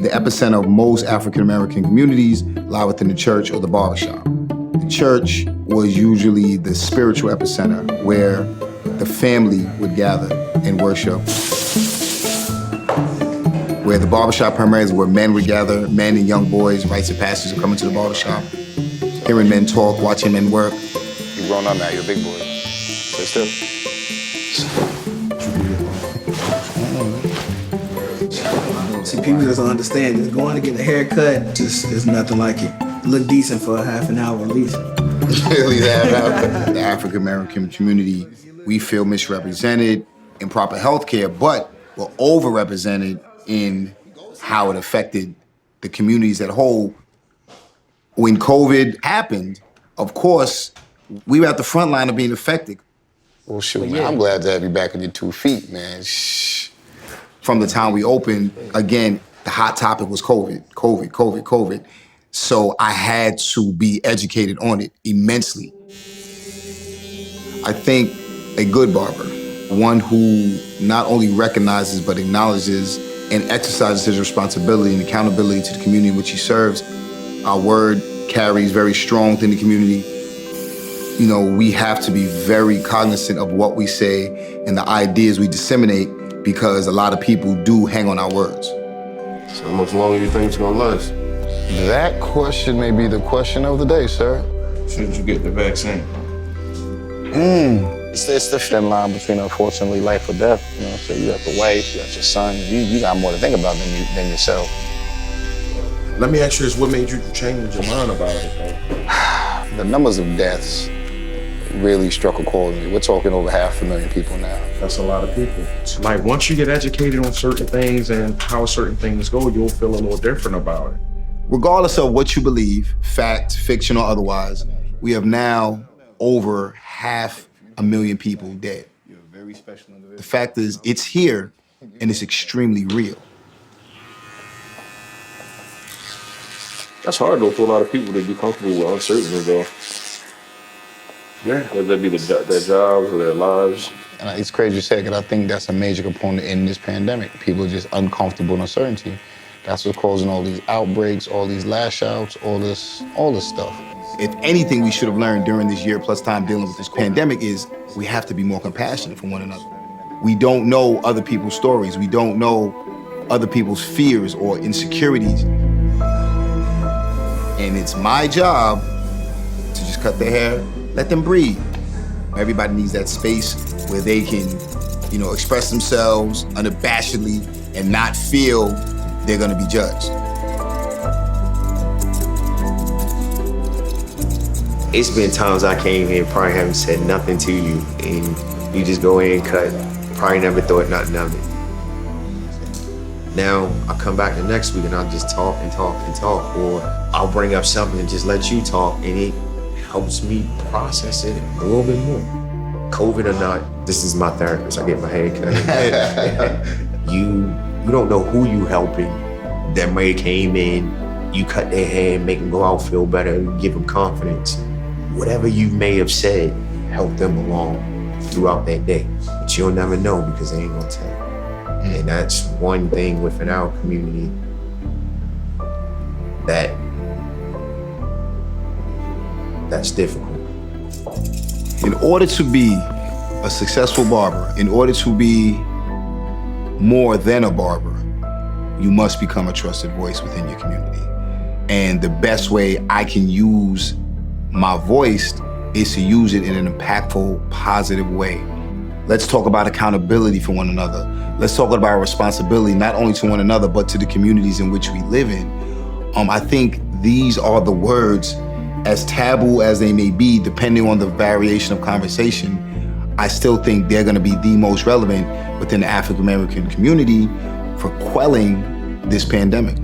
the epicenter of most African-American communities lie within the church or the barbershop. The church was usually the spiritual epicenter where the family would gather and worship. Where the barbershop primarily is where men would gather, men and young boys, rites of passage would come into the barbershop, hearing men talk, watching men work. You're grown up now, you're a big boy. Stay still. See, people just don't understand. Just going to get a haircut just is nothing like it. Look decent for a half an hour at least. At least half an hour. The African-American community, we feel misrepresented in proper health care, but we're overrepresented in how it affected the communities at whole. When COVID happened, of course, we were at the front line of being affected. Well, shoot, man, I'm glad to have you back on your 2 feet, man. Shh. From the time we opened, again, the hot topic was COVID. So I had to be educated on it immensely. I think a good barber, one who not only recognizes but acknowledges and exercises his responsibility and accountability to the community in which he serves. Our word carries very strong within the community. You know, we have to be very cognizant of what we say and the ideas we disseminate because a lot of people do hang on our words. So how much longer do you think it's gonna last? That question may be the question of the day, sir. Should you get the vaccine? It's the thin line between, unfortunately, life or death. You know, so you got the wife, you got your son. You got more to think about than yourself. Let me ask you this, what made you change your mind about it, though? The numbers of deaths really struck a chord with me. We're talking over 500,000 people now. That's a lot of people. Like, once you get educated on certain things and how certain things go, you'll feel a little different about it. Regardless of what you believe, fact, fiction, or otherwise, we have now over 500,000 people dead. The fact is, it's here, and it's extremely real. That's hard, though, for a lot of people to be comfortable with uncertainty, though. Yeah. Whether that be their jobs or their lives. And it's crazy you say, because I think that's a major component in this pandemic. People are just uncomfortable in uncertainty. That's what's causing all these outbreaks, all these lash outs, all this stuff. If anything we should have learned during this year plus time dealing with this pandemic is we have to be more compassionate for one another. We don't know other people's stories. We don't know other people's fears or insecurities. And it's my job to just cut their hair, let them breathe. Everybody needs that space where they can, you know, express themselves unabashedly and not feel they're gonna be judged. It's been times I came here, probably haven't said nothing to you, and you just go in and cut. Probably never thought nothing of it. Now, I come back the next week and I'll just talk and talk and talk, or I'll bring up something and just let you talk, and it helps me process it a little bit more. COVID or not, this is my therapist. I get my hair cut. You don't know who you helping that may have came in, you cut their hair, make them go out, feel better, give them confidence. Whatever you may have said, help them along throughout that day. But you'll never know because they ain't gonna tell you. And that's one thing within our community that's difficult. In order to be a successful barber, in order to be more than a barber, you must become a trusted voice within your community. And the best way I can use my voice is to use it in an impactful, positive way. Let's talk about accountability for one another. Let's talk about responsibility, not only to one another, but to the communities in which we live in. I think these are the words, as taboo as they may be, depending on the variation of conversation, I still think they're gonna be the most relevant within the African American community for quelling this pandemic.